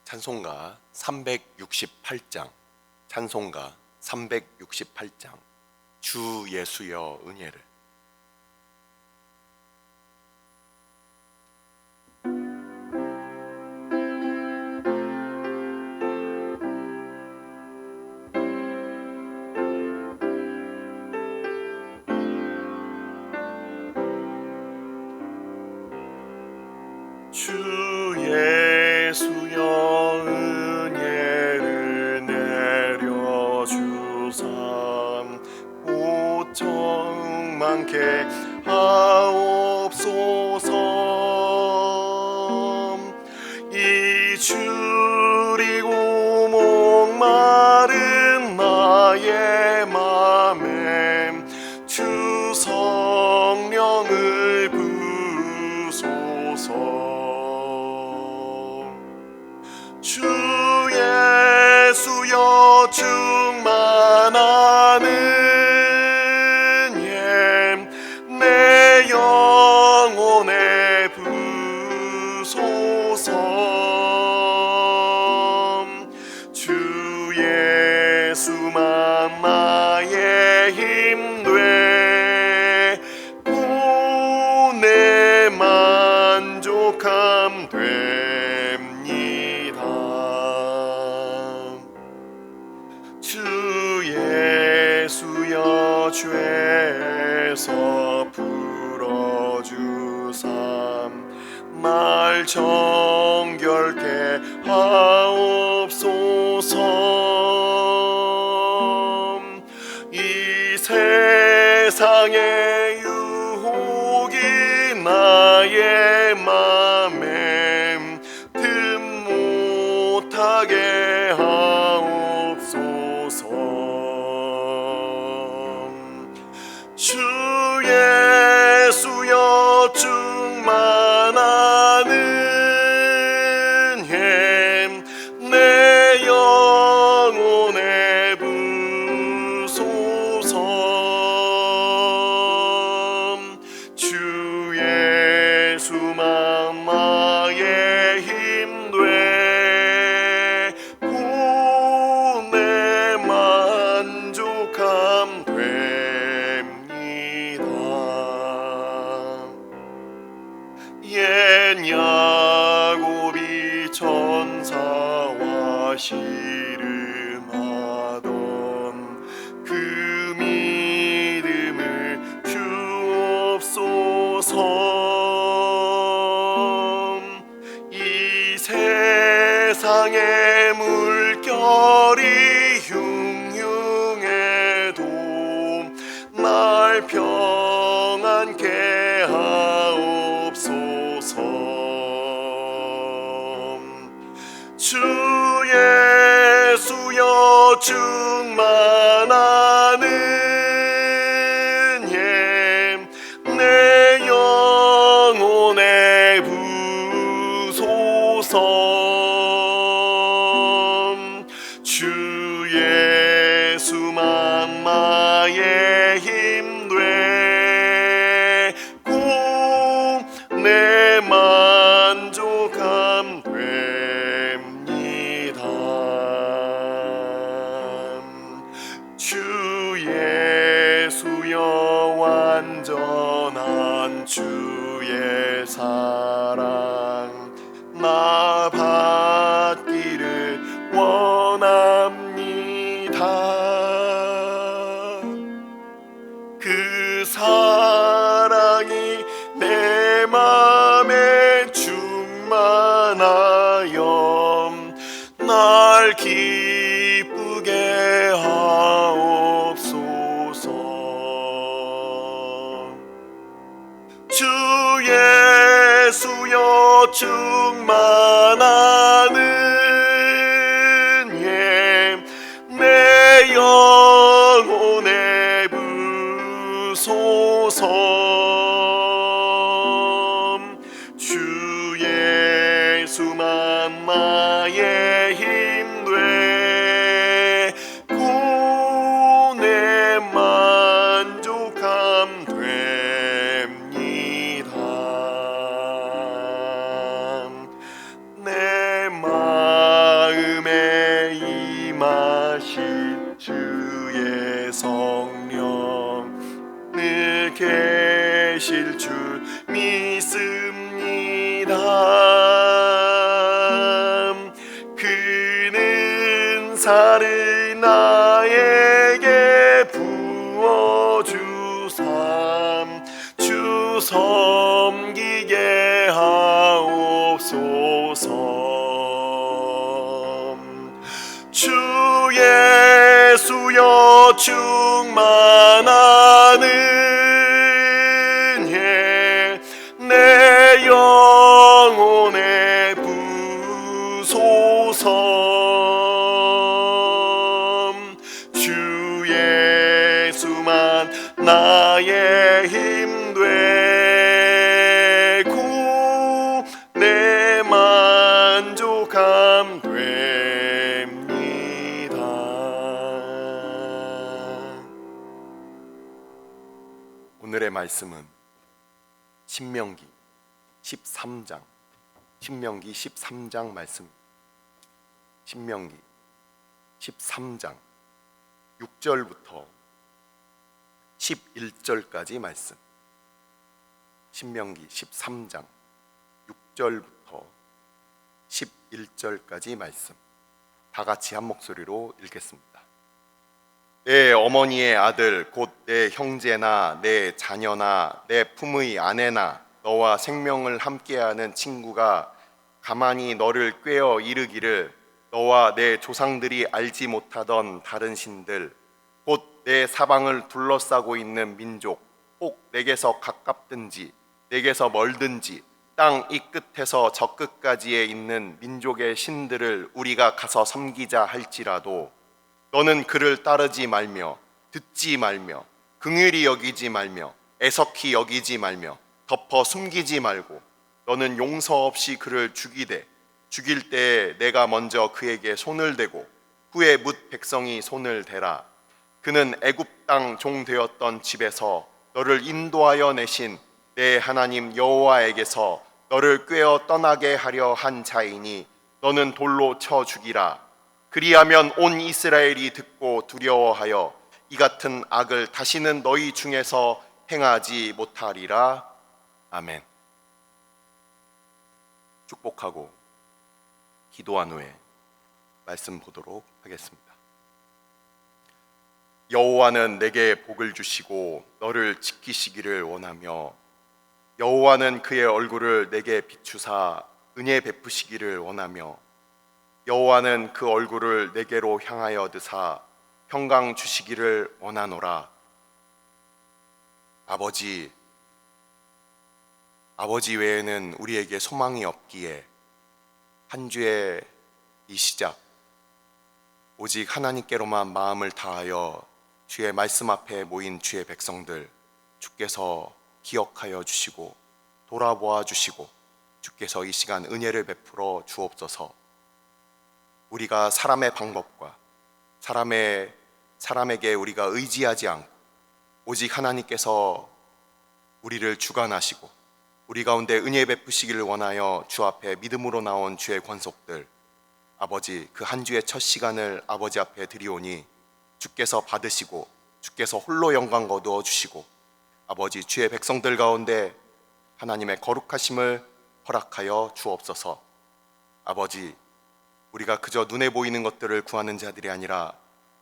찬송가 368장, 찬송가 368장, 주 예수여 은혜를. 주 예수여 은혜를 내려주사 오청 많게 하옵소서. 이 줄이고 목마른 나의 맘에 주 성령을 부소서. 주 예수여 충만한 은혜 내 영혼에 부소서. 주 예수만 나의 힘돼 내 만족함 됩니다. 주 예수여 죄에서 풀어주삼 날 정결케 하옵소서. 이 세상의 유혹이 나의 맘에 틈 못하게 하옵소서. 주 예수여 충만한 은혜 내 영혼에 부소서. 주 예수만 나의 힘돼 내 만족함 됩니다. 옛 야곱이 천사와 씨름하던 그 믿음을 주옵소서. 이 세상의 물결이 흉흉해도 날 평안케 하옵소서. 주 예수여 충만한 은혜 내 영혼에 부소서. 주 예수만 나의 힘돼 내 만족함 됩니다. 주 예수여 완전한 주의 사랑 나 받기를 원합니다. 그 사랑이 내 맘에 충만하여 날 기쁘게 하옵소서. 주 예수여 충만한 은혜 내 영혼에 부소서. 주 예수만 나의 힘돼 내 만족함 됩니다. 내 오실 줄 믿습니다. 그는 살을 나에게 부어주삼 주 섬기게 하옵소서. 주 예수여 충만한 은혜 내 영혼에 부소서. 주 예수만 나의 힘 되고 내 만족함 됩니다. 오늘의 말씀은 신명기 13장 말씀. 신명기 13장 6절부터 11절까지 말씀. 신명기 13장 6절부터 11절까지 말씀. 다 같이 한 목소리로 읽겠습니다. 내 어머니의 아들 곧 내 형제나 내 자녀나 내 품의 아내나 너와 생명을 함께하는 친구가 가만히 너를 꾀어 이르기를 너와 내 조상들이 알지 못하던 다른 신들 곧 내 사방을 둘러싸고 있는 민족 혹 내게서 가깝든지 내게서 멀든지 땅 이 끝에서 저 끝까지에 있는 민족의 신들을 우리가 가서 섬기자 할지라도 너는 그를 따르지 말며 듣지 말며 긍휼히 여기지 말며 애석히 여기지 말며 덮어 숨기지 말고 너는 용서 없이 그를 죽이되 죽일 때에 내가 먼저 그에게 손을 대고 후에 뭇 백성이 손을 대라. 그는 애굽 땅 종 되었던 집에서 너를 인도하여 내신 내 하나님 여호와에게서 너를 꾀어 떠나게 하려 한 자이니 너는 돌로 쳐 죽이라. 그리하면 온 이스라엘이 듣고 두려워하여 이 같은 악을 다시는 너희 중에서 행하지 못하리라. 아멘. 축복하고 기도한 후에 말씀 보도록 하겠습니다. 여호와는 내게 복을 주시고 너를 지키시기를 원하며 여호와는 그의 얼굴을 내게 비추사 은혜 베푸시기를 원하며 여호와는 그 얼굴을 내게로 향하여 드사 평강 주시기를 원하노라. 아버지 외에는 우리에게 소망이 없기에 한 주의 이 시작 오직 하나님께로만 마음을 다하여 주의 말씀 앞에 모인 주의 백성들 주께서 기억하여 주시고 돌아보아 주시고 주께서 이 시간 은혜를 베풀어 주옵소서. 우리가 사람의 방법과 사람에게 우리가 의지하지 않고 오직 하나님께서 우리를 주관하시고 우리 가운데 은혜 베푸시기를 원하여 주 앞에 믿음으로 나온 주의 권속들 아버지 그 한 주의 첫 시간을 아버지 앞에 드리오니 주께서 받으시고 주께서 홀로 영광 거두어 주시고 아버지 주의 백성들 가운데 하나님의 거룩하심을 허락하여 주옵소서. 아버지 우리가 그저 눈에 보이는 것들을 구하는 자들이 아니라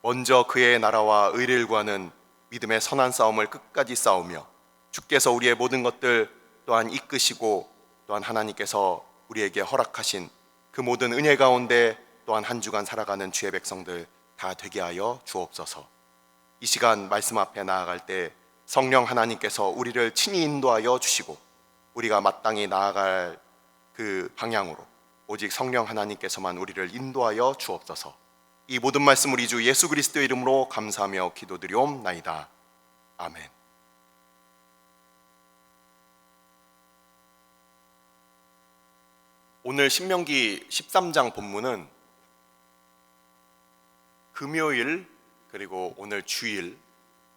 먼저 그의 나라와 의를 구하는 믿음의 선한 싸움을 끝까지 싸우며 주께서 우리의 모든 것들 또한 이끄시고 또한 하나님께서 우리에게 허락하신 그 모든 은혜 가운데 또한 한 주간 살아가는 주의 백성들 다 되게 하여 주옵소서. 이 시간 말씀 앞에 나아갈 때 성령 하나님께서 우리를 친히 인도하여 주시고 우리가 마땅히 나아갈 그 방향으로 오직 성령 하나님께서만 우리를 인도하여 주옵소서. 이 모든 말씀 우리 주 예수 그리스도의 이름으로 감사하며 기도드리옵나이다. 아멘. 오늘 신명기 13장 본문은 금요일 그리고 오늘 주일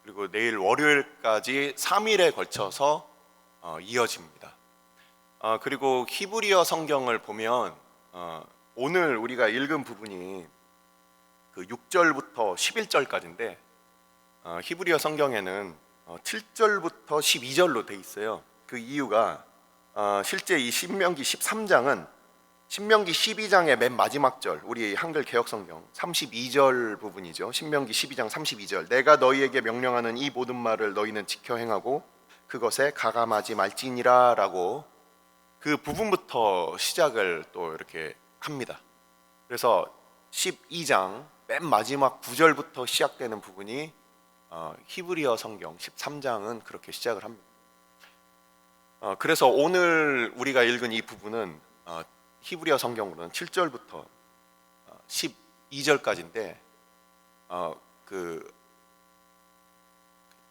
그리고 내일 월요일까지 3일에 걸쳐서 이어집니다. 그리고 히브리어 성경을 보면 오늘 우리가 읽은 부분이 그 6절부터 11절까지인데 히브리어 성경에는 7절부터 12절로 돼 있어요. 그 이유가 실제 이 신명기 13장은 신명기 12장의 맨 마지막 절, 우리 한글 개역성경 32절 부분이죠. 신명기 12장 32절. 내가 너희에게 명령하는 이 모든 말을 너희는 지켜 행하고 그것에 가감하지 말지니라 라고 그 부분부터 시작을 또 이렇게 합니다. 그래서 12장 맨 마지막 9절부터 시작되는 부분이 히브리어 성경 13장은 그렇게 시작을 합니다. 그래서 오늘 우리가 읽은 이 부분은 히브리어 성경으로는 7절부터 12절까지인데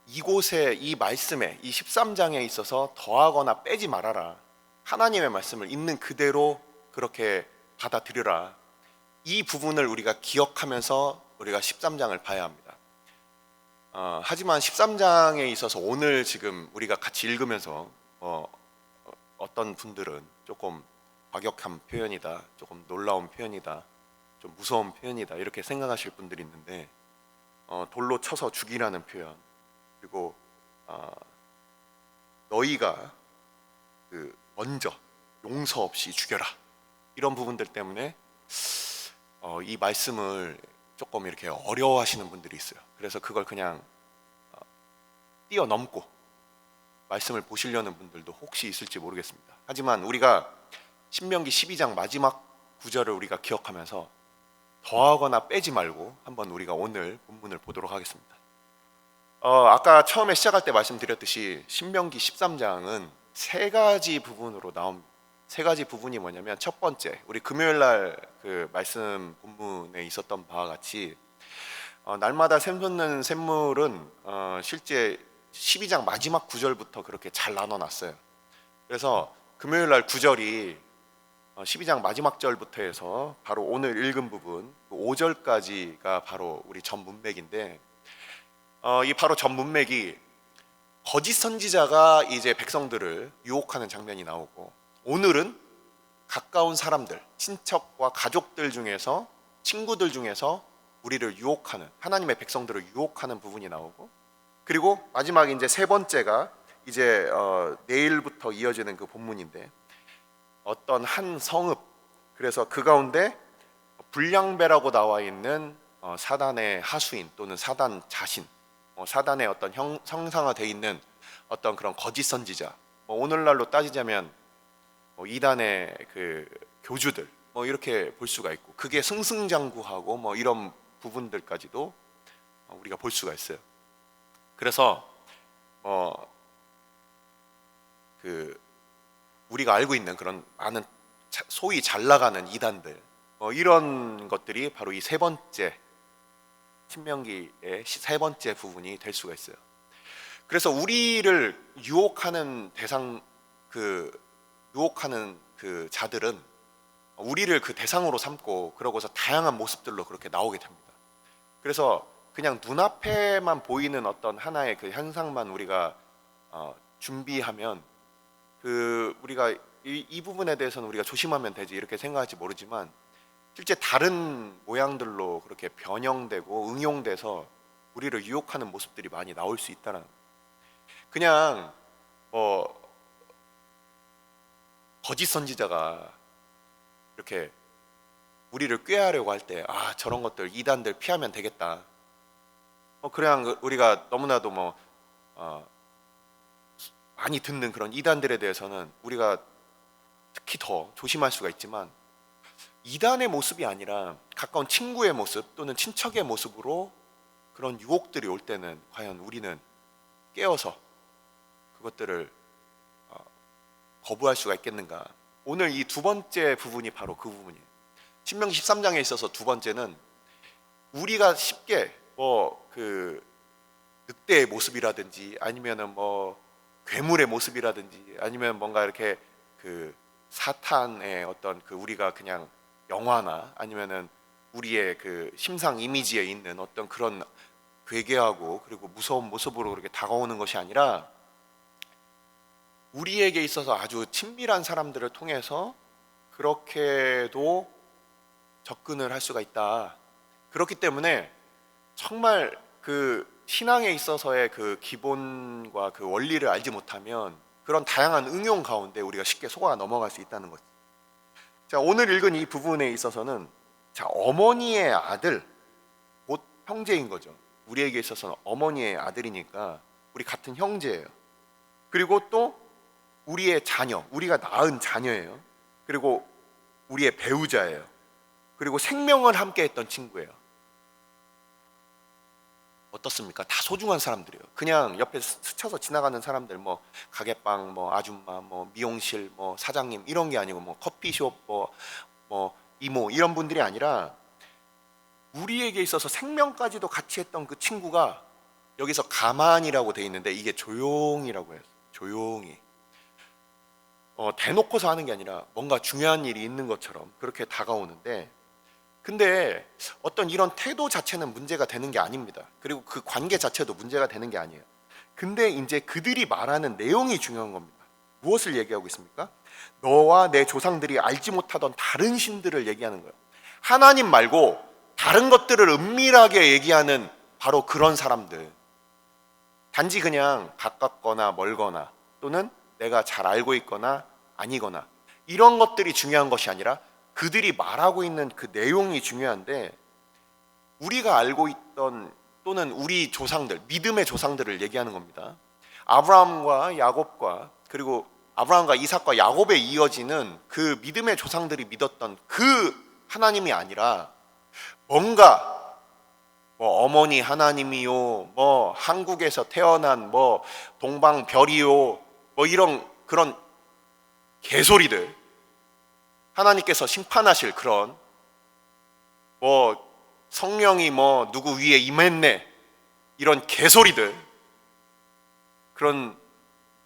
이곳에 이 말씀에 이 13장에 있어서 더하거나 빼지 말아라. 하나님의 말씀을 있는 그대로 그렇게 받아들여라. 이 부분을 우리가 기억하면서 우리가 13장을 봐야 합니다. 하지만 13장에 있어서 오늘 지금 우리가 같이 읽으면서 어떤 분들은 조금 과격한 표현이다, 조금 놀라운 표현이다, 좀 무서운 표현이다 이렇게 생각하실 분들이 있는데 돌로 쳐서 죽이라는 표현, 그리고 너희가 먼저 용서 없이 죽여라 이런 부분들 때문에 이 말씀을 조금 이렇게 어려워하시는 분들이 있어요. 그래서 그걸 그냥 뛰어넘고 말씀을 보시려는 분들도 혹시 있을지 모르겠습니다. 하지만 우리가 신명기 12장 마지막 구절을 우리가 기억하면서 더하거나 빼지 말고 한번 우리가 오늘 본문을 보도록 하겠습니다. 아까 처음에 시작할 때 말씀드렸듯이 신명기 13장은 세 가지 부분으로 나옵니다. 세 가지 부분이 뭐냐면, 첫 번째, 우리 금요일 날 그 말씀 본문에 있었던 바와 같이 날마다 샘솟는 샘물은 실제 12장 마지막 구절부터 그렇게 잘 나눠놨어요. 그래서 금요일 날 구절이 12장 마지막 절부터 해서 바로 오늘 읽은 부분 5절까지가 바로 우리 전 문맥인데, 이 바로 전 문맥이 거짓 선지자가 이제 백성들을 유혹하는 장면이 나오고, 오늘은 가까운 사람들, 친척과 가족들 중에서, 친구들 중에서 우리를 유혹하는, 하나님의 백성들을 유혹하는 부분이 나오고, 그리고 마지막 이제 세 번째가 이제 내일부터 이어지는 그 본문인데, 어떤 한 성읍, 그래서 그 가운데 불량배라고 나와 있는 사단의 하수인 또는 사단 자신, 사단의 어떤 형상화되어 있는 어떤 그런 거짓 선지자, 오늘날로 따지자면 이단의 그 교주들, 이렇게 볼 수가 있고, 그게 승승장구하고 이런 부분들까지도 우리가 볼 수가 있어요. 그래서 우리가 알고 있는 그런 많은 소위 잘 나가는 이단들, 이런 것들이 바로 이 세 번째 신명기의 세 번째 부분이 될 수가 있어요. 그래서 우리를 유혹하는 유혹하는 그 자들은 우리를 그 대상으로 삼고, 그러고서 다양한 모습들로 그렇게 나오게 됩니다. 그래서 그냥 눈앞에만 보이는 어떤 하나의 그 현상만 우리가 준비하면, 우리가 이 부분에 대해서는 우리가 조심하면 되지 이렇게 생각할지 모르지만, 실제 다른 모양들로 그렇게 변형되고 응용돼서 우리를 유혹하는 모습들이 많이 나올 수 있다는, 그냥 거짓 선지자가 이렇게 우리를 꾀하려고 할 때, 저런 것들 이단들 피하면 되겠다, 그냥 우리가 너무나도 많이 듣는 그런 이단들에 대해서는 우리가 특히 더 조심할 수가 있지만, 이단의 모습이 아니라 가까운 친구의 모습 또는 친척의 모습으로 그런 유혹들이 올 때는 과연 우리는 깨어서 그것들을 거부할 수가 있겠는가. 오늘 이 두 번째 부분이 바로 그 부분이에요. 신명기 13장에 있어서 두 번째는, 우리가 쉽게 늑대의 모습이라든지 아니면은 괴물의 모습이라든지 아니면 뭔가 이렇게 사탄의 어떤 우리가 그냥 영화나 아니면은 우리의 그 심상 이미지에 있는 어떤 그런 괴괴하고 그리고 무서운 모습으로 그렇게 다가오는 것이 아니라, 우리에게 있어서 아주 친밀한 사람들을 통해서 그렇게도 접근을 할 수가 있다. 그렇기 때문에 정말 그 신앙에 있어서의 그 기본과 그 원리를 알지 못하면 그런 다양한 응용 가운데 우리가 쉽게 속아 넘어갈 수 있다는 거죠. 자, 오늘 읽은 이 부분에 있어서는 자, 어머니의 아들, 곧 형제인 거죠. 우리에게 있어서는 어머니의 아들이니까 우리 같은 형제예요. 그리고 또 우리의 자녀, 우리가 낳은 자녀예요. 그리고 우리의 배우자예요. 그리고 생명을 함께 했던 친구예요. 어떻습니까? 다 소중한 사람들이에요. 그냥 옆에 스쳐서 지나가는 사람들, 뭐 가게방, 뭐 아줌마, 뭐 미용실, 뭐 사장님 이런 게 아니고, 뭐 커피숍, 뭐 이모 이런 분들이 아니라 우리에게 있어서 생명까지도 같이 했던 그 친구가 여기서 가만이라고 돼 있는데 이게 조용이라고 해요. 조용히. 대놓고서 하는 게 아니라 뭔가 중요한 일이 있는 것처럼 그렇게 다가오는데, 근데 어떤 이런 태도 자체는 문제가 되는 게 아닙니다. 그리고 그 관계 자체도 문제가 되는 게 아니에요. 근데 이제 그들이 말하는 내용이 중요한 겁니다. 무엇을 얘기하고 있습니까? 너와 내 조상들이 알지 못하던 다른 신들을 얘기하는 거예요. 하나님 말고 다른 것들을 은밀하게 얘기하는 바로 그런 사람들. 단지 그냥 가깝거나 멀거나 또는 내가 잘 알고 있거나 아니거나 이런 것들이 중요한 것이 아니라 그들이 말하고 있는 그 내용이 중요한데, 우리가 알고 있던 또는 우리 조상들, 믿음의 조상들을 얘기하는 겁니다. 아브라함과 야곱과, 그리고 아브라함과 이삭과 야곱에 이어지는 그 믿음의 조상들이 믿었던 그 하나님이 아니라 뭔가 뭐 어머니 하나님이요, 뭐 한국에서 태어난 뭐 동방별이요, 뭐 이런 그런 개소리들, 하나님께서 심판하실 그런 뭐 성령이 뭐 누구 위에 임했네 이런 개소리들, 그런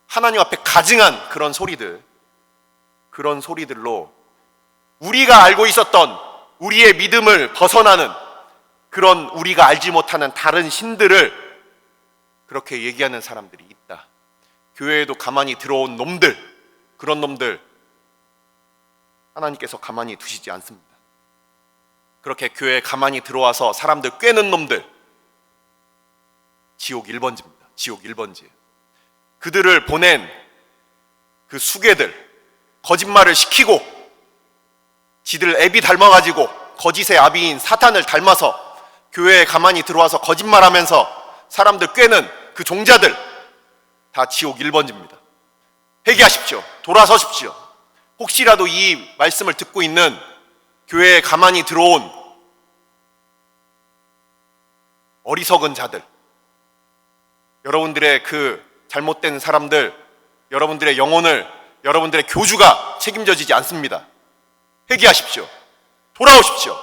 하나님 앞에 가증한 그런 소리들, 그런 소리들로 우리가 알고 있었던 우리의 믿음을 벗어나는 그런 우리가 알지 못하는 다른 신들을 그렇게 얘기하는 사람들이 있다. 교회에도 가만히 들어온 놈들, 그런 놈들 하나님께서 가만히 두시지 않습니다. 그렇게 교회에 가만히 들어와서 사람들 꿰는 놈들, 지옥 1번지입니다. 지옥 1번지. 그들을 보낸 그 수괴들, 거짓말을 시키고 지들 애비 닮아가지고 거짓의 아비인 사탄을 닮아서 교회에 가만히 들어와서 거짓말하면서 사람들 꿰는 그 종자들, 다 지옥 1번지입니다. 회개하십시오. 돌아서십시오. 혹시라도 이 말씀을 듣고 있는 교회에 가만히 들어온 어리석은 자들, 여러분들의 그 잘못된 사람들, 여러분들의 영혼을 여러분들의 교주가 책임져지지 않습니다. 회개하십시오. 돌아오십시오.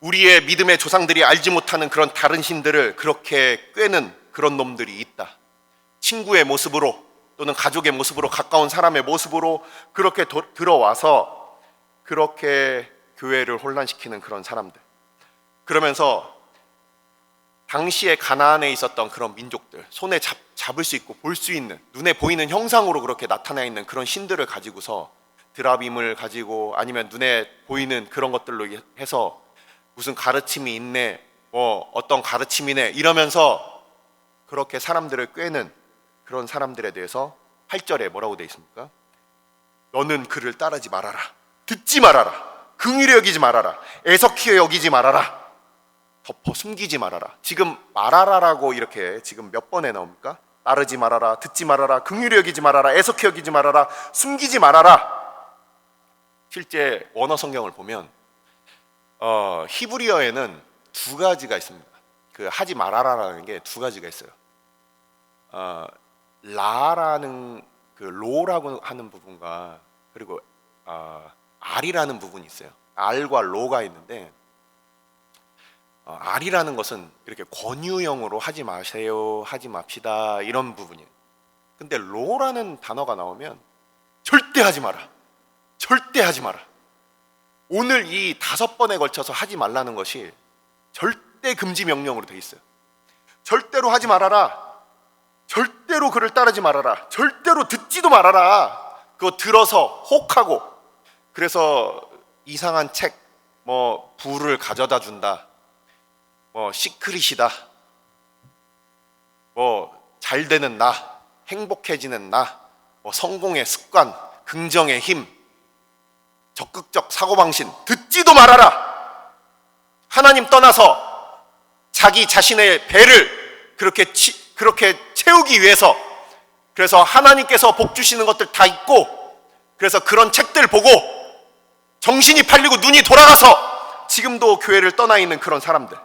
우리의 믿음의 조상들이 알지 못하는 그런 다른 신들을 그렇게 꿰는 그런 놈들이 있다. 친구의 모습으로 또는 가족의 모습으로, 가까운 사람의 모습으로 그렇게 들어와서 그렇게 교회를 혼란시키는 그런 사람들. 그러면서 당시에 가나안에 있었던 그런 민족들, 손에 잡을 수 있고 볼 수 있는, 눈에 보이는 형상으로 그렇게 나타나 있는 그런 신들을 가지고서 드라빔을 가지고 아니면 눈에 보이는 그런 것들로 해서 무슨 가르침이 있네, 뭐 어떤 가르침이네 이러면서 그렇게 사람들을 꿰는 그런 사람들에 대해서 8절에 뭐라고 되어 있습니까? 너는 그를 따르지 말아라, 듣지 말아라, 긍휼히 여기지 말아라, 애석히 여기지 말아라, 덮어 숨기지 말아라. 지금 말아라라고 이렇게 지금 몇 번에 나옵니까? 따르지 말아라, 듣지 말아라, 긍휼히 여기지 말아라, 애석히 여기지 말아라, 숨기지 말아라. 실제 원어 성경을 보면 히브리어에는 두 가지가 있습니다. 그 하지 말아라라는 게 두 가지가 있어요. 라라는 그 로라고 하는 부분과 그리고 알이라는 부분이 있어요. 알과 로가 있는데 알이라는 것은 이렇게 권유형으로 하지 마세요, 하지 맙시다 이런 부분이에요. 근데 로라는 단어가 나오면 절대 하지 마라, 절대 하지 마라. 오늘 이 5번에 걸쳐서 하지 말라는 것이 절대 금지 명령으로 되어 있어요. 절대로 하지 말아라, 절대로 그를 따르지 말아라, 절대로 듣지도 말아라. 그거 들어서 혹하고, 그래서 이상한 책, 뭐 불을 가져다 준다, 뭐 시크릿이다, 뭐 잘 되는 나, 행복해지는 나, 성공의 습관, 긍정의 힘, 적극적 사고방식 듣지도 말아라. 하나님 떠나서 자기 자신의 배를 그렇게 채우기 위해서, 그래서 하나님께서 복 주시는 것들 다 있고, 그래서 그런 책들 보고 정신이 팔리고 눈이 돌아가서 지금도 교회를 떠나 있는 그런 사람들,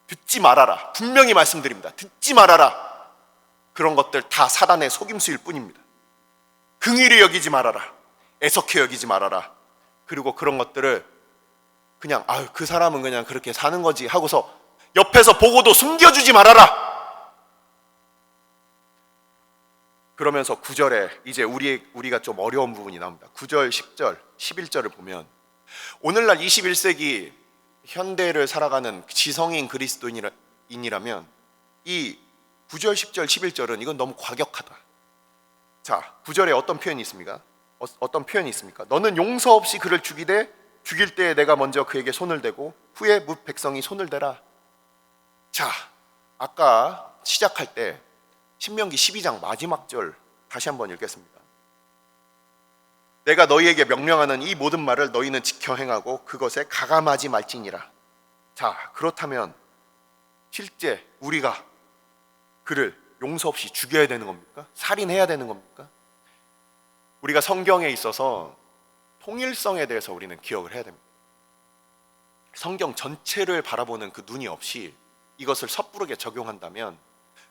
듣지 말아라. 분명히 말씀드립니다. 듣지 말아라. 그런 것들 다 사단의 속임수일 뿐입니다. 긍휼히 여기지 말아라. 애석히 여기지 말아라. 그리고 그런 것들을 그냥 그 사람은 그냥 그렇게 사는 거지 하고서 옆에서 보고도 숨겨주지 말아라. 그러면서 9절에 이제 우리가 좀 어려운 부분이 나옵니다. 9절, 10절, 11절을 보면 오늘날 21세기 현대를 살아가는 지성인 그리스도인이라면 이 9절, 10절, 11절은 이건 너무 과격하다. 자, 9절에 어떤 표현이 있습니까? 너는 용서 없이 그를 죽일 때에 내가 먼저 그에게 손을 대고 후에 뭇 백성이 손을 대라. 자, 아까 시작할 때 신명기 12장 마지막 절 다시 한번 읽겠습니다. 내가 너희에게 명령하는 이 모든 말을 너희는 지켜 행하고 그것에 가감하지 말지니라. 자, 그렇다면 실제 우리가 그를 용서 없이 죽여야 되는 겁니까? 살인해야 되는 겁니까? 우리가 성경에 있어서 통일성에 대해서 우리는 기억을 해야 됩니다. 성경 전체를 바라보는 그 눈이 없이 이것을 섣부르게 적용한다면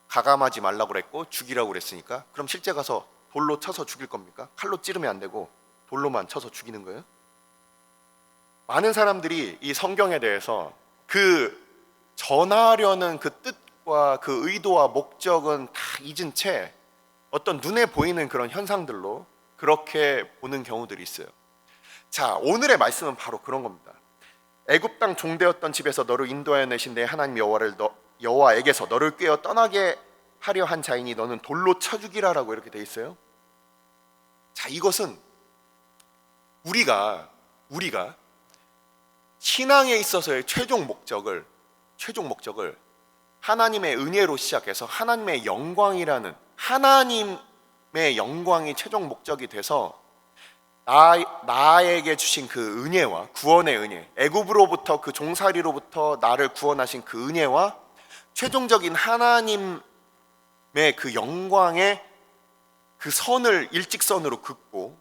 가감하지 말라고 그랬고 죽이라고 그랬으니까 그럼 실제 가서 돌로 쳐서 죽일 겁니까? 칼로 찌르면 안 되고 돌로만 쳐서 죽이는 거예요? 많은 사람들이 이 성경에 대해서 그 전하려는 그 뜻과 그 의도와 목적은 다 잊은 채 어떤 눈에 보이는 그런 현상들로 그렇게 보는 경우들이 있어요. 자, 오늘의 말씀은 바로 그런 겁니다. 애굽 땅 종되었던 집에서 너를 인도하여 내신 내 하나님 여호와에게서 너를 꾀어 떠나게 하려 한 자이니 너는 돌로 쳐 죽이라라고 이렇게 돼 있어요. 자, 이것은 우리가 신앙에 있어서의 최종 목적을 하나님의 은혜로 시작해서 하나님의 영광이라는 하나님의 영광이 최종 목적이 돼서 나에게 주신 그 은혜와 구원의 은혜, 애굽으로부터 그 종살이로부터 나를 구원하신 그 은혜와 최종적인 하나님의 그 영광의 그 선을 일직선으로 긋고,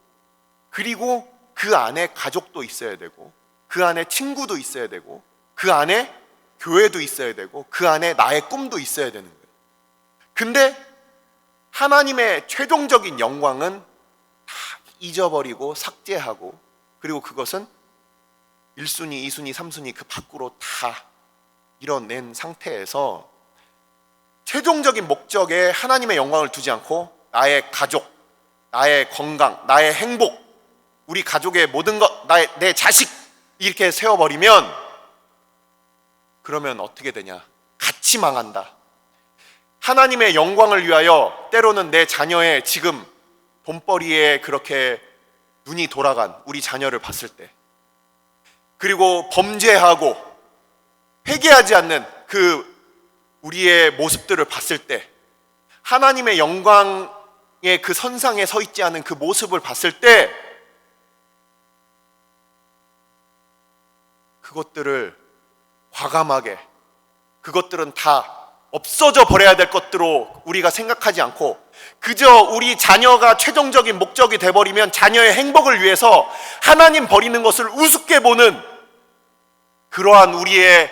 그리고 그 안에 가족도 있어야 되고 그 안에 친구도 있어야 되고 그 안에 교회도 있어야 되고 그 안에 나의 꿈도 있어야 되는 거예요. 근데 하나님의 최종적인 영광은 다 잊어버리고 삭제하고, 그리고 그것은 1순위, 2순위, 3순위 그 밖으로 다 밀어낸 상태에서 최종적인 목적에 하나님의 영광을 두지 않고 나의 가족, 나의 건강, 나의 행복, 우리 가족의 모든 것, 내 자식 이렇게 세워버리면 그러면 어떻게 되냐? 같이 망한다. 하나님의 영광을 위하여 때로는 내 자녀의 지금 돈벌이에 그렇게 눈이 돌아간 우리 자녀를 봤을 때, 그리고 범죄하고 회개하지 않는 그 우리의 모습들을 봤을 때, 하나님의 영광의 그 선상에 서 있지 않은 그 모습을 봤을 때 그것들을 과감하게, 그것들은 다 없어져 버려야 될 것들로 우리가 생각하지 않고 그저 우리 자녀가 최종적인 목적이 돼버리면 자녀의 행복을 위해서 하나님 버리는 것을 우습게 보는 그러한 우리의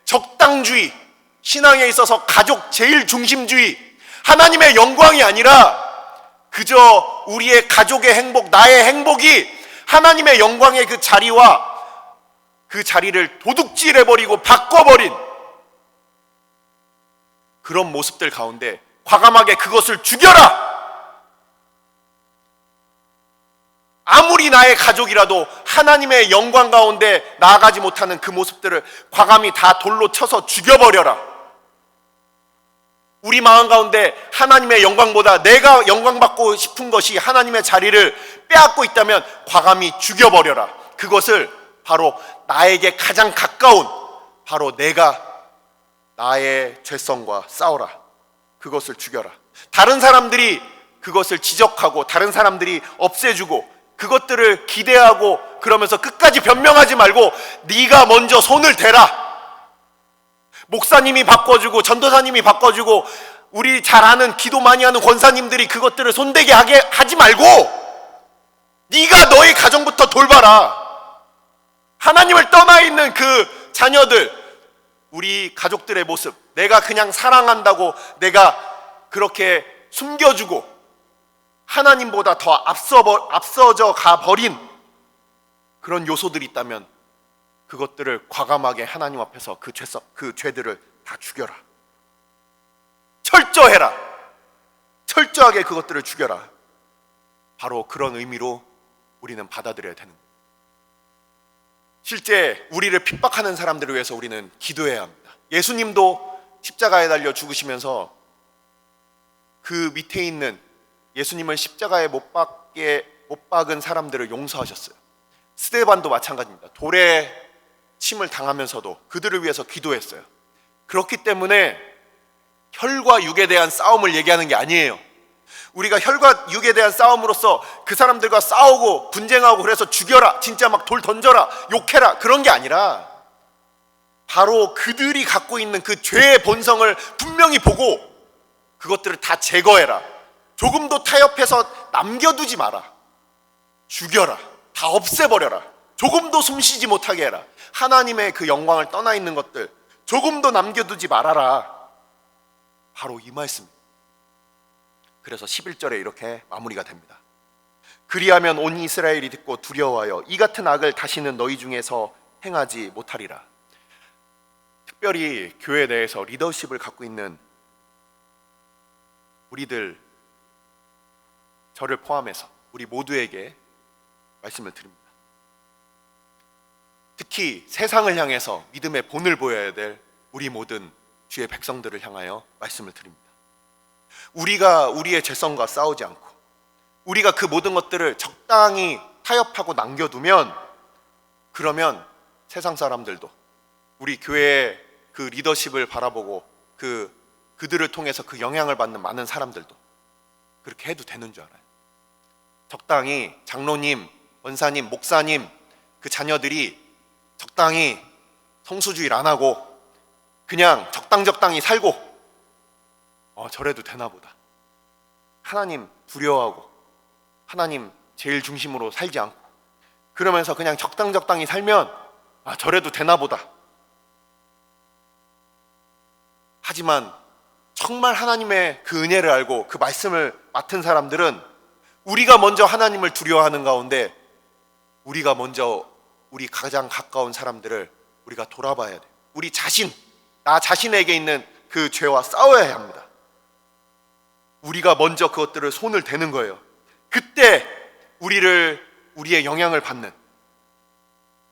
적당주의, 신앙에 있어서 가족 제일 중심주의, 하나님의 영광이 아니라 그저 우리의 가족의 행복, 나의 행복이 하나님의 영광의 그 자리와 그 자리를 도둑질해버리고 바꿔버린 그런 모습들 가운데 과감하게 그것을 죽여라! 아무리 나의 가족이라도 하나님의 영광 가운데 나아가지 못하는 그 모습들을 과감히 다 돌로 쳐서 죽여버려라. 우리 마음 가운데 하나님의 영광보다 내가 영광받고 싶은 것이 하나님의 자리를 빼앗고 있다면 과감히 죽여버려라. 그것을 바로 나에게 가장 가까운 바로 내가 나의 죄성과 싸워라. 그것을 죽여라. 다른 사람들이 그것을 지적하고 다른 사람들이 없애주고 그것들을 기대하고 그러면서 끝까지 변명하지 말고 네가 먼저 손을 대라. 목사님이 바꿔주고 전도사님이 바꿔주고 우리 잘 아는 기도 많이 하는 권사님들이 그것들을 손대게 하지 말고 네가 너의 가정부터 돌봐라. 하나님을 떠나 있는 그 자녀들, 우리 가족들의 모습, 내가 그냥 사랑한다고 내가 그렇게 숨겨주고 하나님보다 더 앞서져 가버린 그런 요소들이 있다면 그것들을 과감하게 하나님 앞에서 그 죄들을 다 죽여라. 철저해라. 철저하게 그것들을 죽여라. 바로 그런 의미로 우리는 받아들여야 되는 거예요. 실제 우리를 핍박하는 사람들을 위해서 우리는 기도해야 합니다. 예수님도 십자가에 달려 죽으시면서 그 밑에 있는 예수님을 십자가에 못 박은 사람들을 용서하셨어요. 스데반도 마찬가지입니다. 돌에 침을 당하면서도 그들을 위해서 기도했어요. 그렇기 때문에 혈과 육에 대한 싸움을 얘기하는 게 아니에요. 우리가 혈과 육에 대한 싸움으로써 그 사람들과 싸우고 분쟁하고 그래서 죽여라, 진짜 막 돌 던져라, 욕해라, 그런 게 아니라 바로 그들이 갖고 있는 그 죄의 본성을 분명히 보고 그것들을 다 제거해라. 조금도 타협해서 남겨두지 마라. 죽여라. 다 없애버려라. 조금도 숨쉬지 못하게 해라. 하나님의 그 영광을 떠나 있는 것들 조금도 남겨두지 말아라. 바로 이 말씀입니다. 그래서 11절에 이렇게 마무리가 됩니다. 그리하면 온 이스라엘이 듣고 두려워하여 이 같은 악을 다시는 너희 중에서 행하지 못하리라. 특별히 교회 내에서 리더십을 갖고 있는 우리들, 저를 포함해서 우리 모두에게 말씀을 드립니다. 특히 세상을 향해서 믿음의 본을 보여야 될 우리 모든 주의 백성들을 향하여 말씀을 드립니다. 우리가 우리의 죄성과 싸우지 않고 우리가 그 모든 것들을 적당히 타협하고 남겨두면, 그러면 세상 사람들도 우리 교회의 그 리더십을 바라보고 그들을 통해서 그 영향을 받는 많은 사람들도 그렇게 해도 되는 줄 알아요. 적당히 장로님, 원사님, 목사님 그 자녀들이 적당히 성수주의를 안 하고 그냥 적당히 살고 저래도 되나 보다. 하나님 두려워하고 하나님 제일 중심으로 살지 않고 그러면서 그냥 적당히 살면 저래도 되나 보다. 하지만 정말 하나님의 그 은혜를 알고 그 말씀을 맡은 사람들은 우리가 먼저 하나님을 두려워하는 가운데 우리가 먼저 우리 가장 가까운 사람들을 우리가 돌아봐야 돼. 우리 자신, 나 자신에게 있는 그 죄와 싸워야 합니다. 우리가 먼저 그것들을 손을 대는 거예요. 그때 우리의 영향을 받는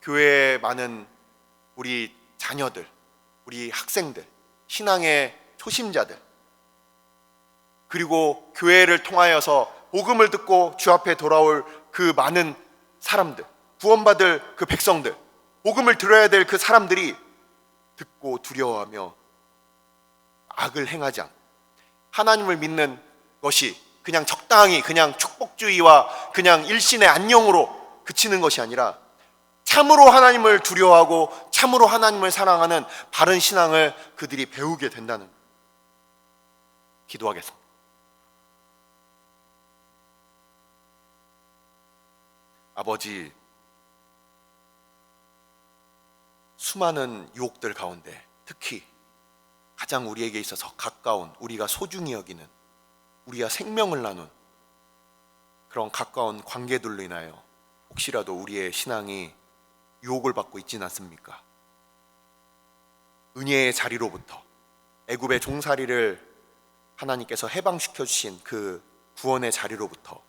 교회에 많은 우리 자녀들, 우리 학생들, 신앙의 초심자들, 그리고 교회를 통하여서 복음을 듣고 주 앞에 돌아올 그 많은 사람들, 구원받을 그 백성들, 복음을 들어야 될 그 사람들이 듣고 두려워하며 악을 행하지 않고 하나님을 믿는 것이 그냥 적당히 그냥 축복주의와 그냥 일신의 안녕으로 그치는 것이 아니라 참으로 하나님을 두려워하고 참으로 하나님을 사랑하는 바른 신앙을 그들이 배우게 된다는, 기도하겠습니다. 아버지, 수많은 유혹들 가운데 특히 가장 우리에게 있어서 가까운, 우리가 소중히 여기는, 우리가 생명을 나눈 그런 가까운 관계들로 인하여 혹시라도 우리의 신앙이 유혹을 받고 있지는 않습니까? 은혜의 자리로부터 애굽의 종살이를 하나님께서 해방시켜 주신 그 구원의 자리로부터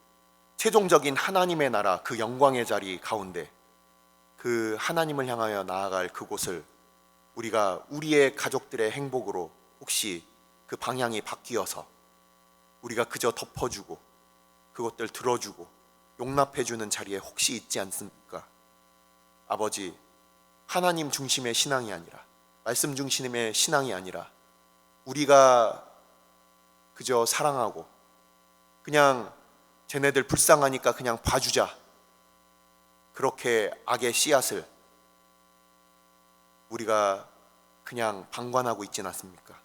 최종적인 하나님의 나라, 그 영광의 자리 가운데 그 하나님을 향하여 나아갈 그곳을 우리가 우리의 가족들의 행복으로 혹시 그 방향이 바뀌어서 우리가 그저 덮어주고 그것들 들어주고 용납해주는 자리에 혹시 있지 않습니까? 아버지, 하나님 중심의 신앙이 아니라, 말씀 중심의 신앙이 아니라 우리가 그저 사랑하고 그냥 쟤네들 불쌍하니까 그냥 봐주자, 그렇게 악의 씨앗을 우리가 그냥 방관하고 있지는 않습니까?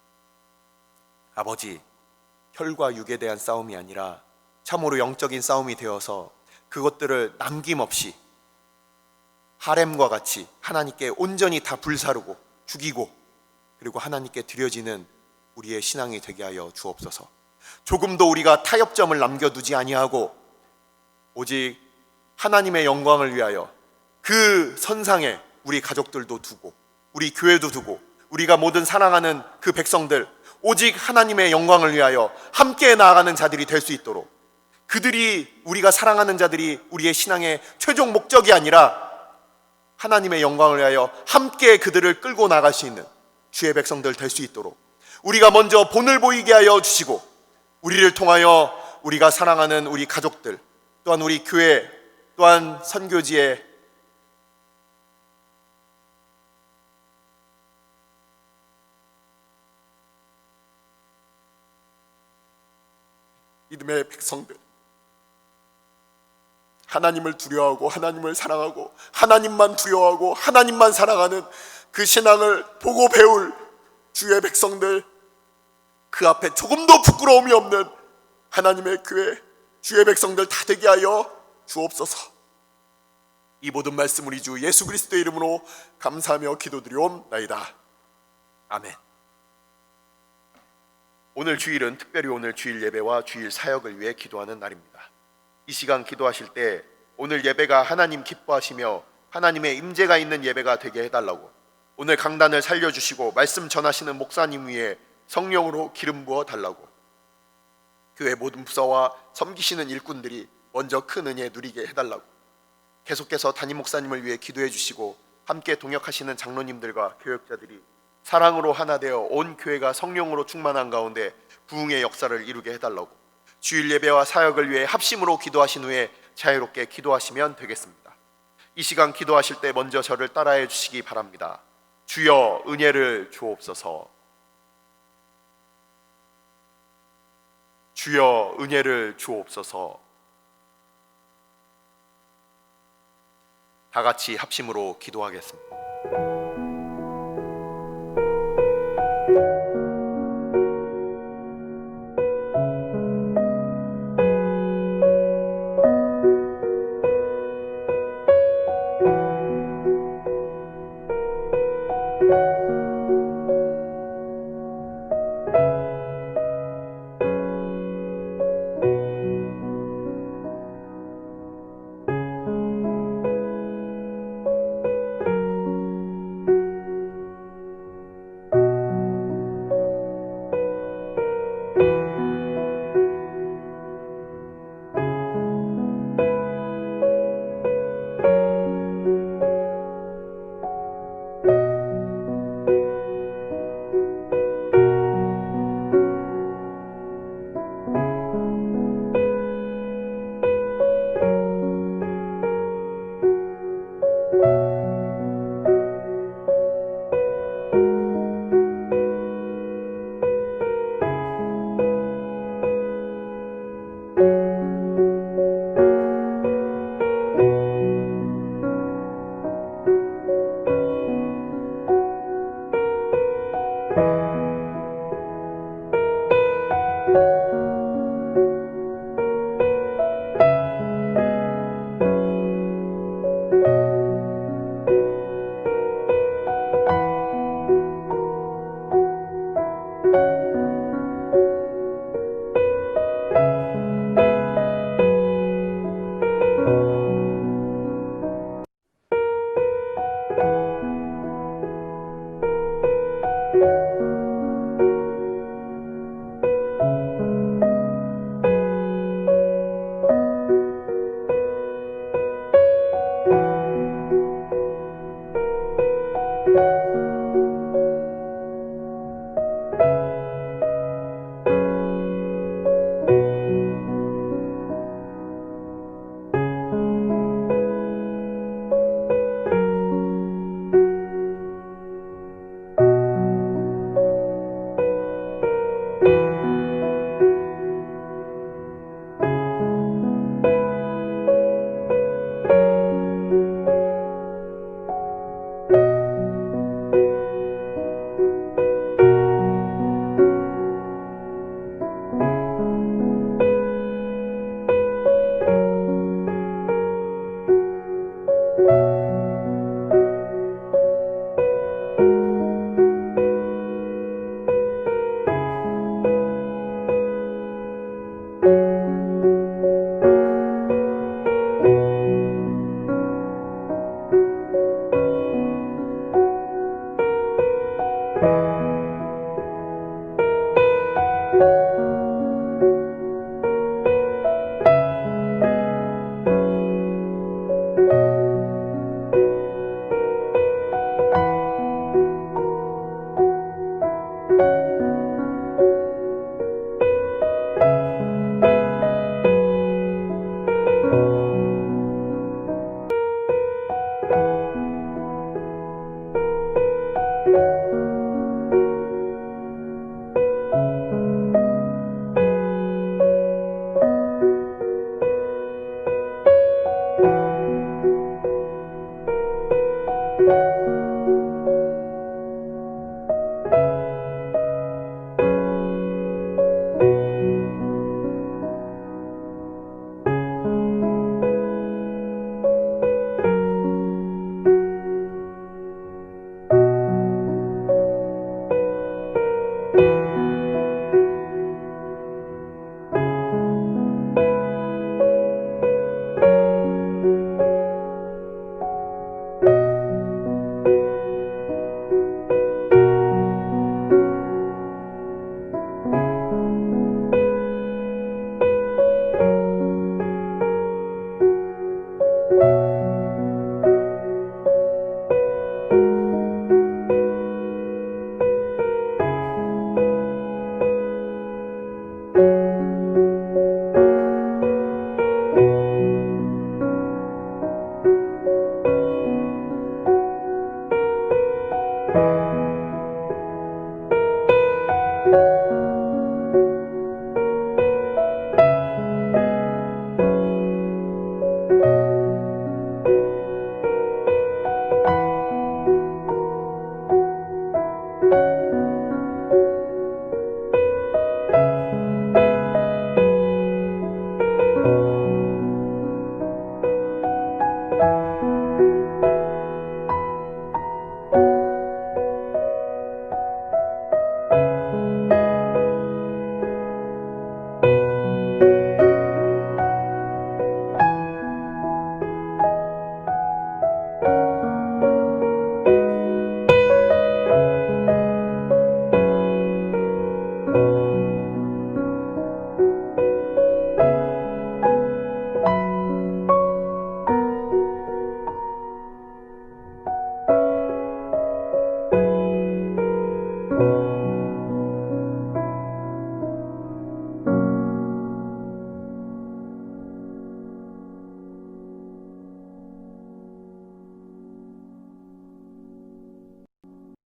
아버지, 혈과 육에 대한 싸움이 아니라 참으로 영적인 싸움이 되어서 그것들을 남김없이 하렘과 같이 하나님께 온전히 다 불사르고 죽이고 그리고 하나님께 드려지는 우리의 신앙이 되게 하여 주옵소서. 조금도 우리가 타협점을 남겨두지 아니하고 오직 하나님의 영광을 위하여 그 선상에 우리 가족들도 두고 우리 교회도 두고 우리가 모든 사랑하는 그 백성들 오직 하나님의 영광을 위하여 함께 나아가는 자들이 될 수 있도록, 그들이 우리가 사랑하는 자들이 우리의 신앙의 최종 목적이 아니라 하나님의 영광을 위하여 함께 그들을 끌고 나갈 수 있는 주의 백성들 될 수 있도록 우리가 먼저 본을 보이게 하여 주시고, 우리를 통하여 우리가 사랑하는 우리 가족들 또한 우리 교회 또한 선교지에 믿음의 백성들, 하나님을 두려워하고 하나님을 사랑하고 하나님만 두려워하고 하나님만 사랑하는 그 신앙을 보고 배울 주의 백성들, 그 앞에 조금도 부끄러움이 없는 하나님의 교회 주의 백성들 다 되게 하여 주옵소서. 이 모든 말씀 우리 주 예수 그리스도의 이름으로 감사하며 기도드리옵나이다. 아멘. 오늘 주일은 특별히 오늘 주일 예배와 주일 사역을 위해 기도하는 날입니다. 이 시간 기도하실 때 오늘 예배가 하나님 기뻐하시며 하나님의 임재가 있는 예배가 되게 해달라고, 오늘 강단을 살려주시고 말씀 전하시는 목사님 위에 성령으로 기름 부어 달라고, 교회 모든 부서와 섬기시는 일꾼들이 먼저 큰 은혜 누리게 해달라고, 계속해서 담임 목사님을 위해 기도해 주시고 함께 동역하시는 장로님들과 교역자들이 사랑으로 하나 되어 온 교회가 성령으로 충만한 가운데 부흥의 역사를 이루게 해달라고, 주일 예배와 사역을 위해 합심으로 기도하신 후에 자유롭게 기도하시면 되겠습니다. 이 시간 기도하실 때 먼저 저를 따라해 주시기 바랍니다. 주여 은혜를 주옵소서. 주여 은혜를 주옵소서. 다 같이 합심으로 기도하겠습니다. 주세요.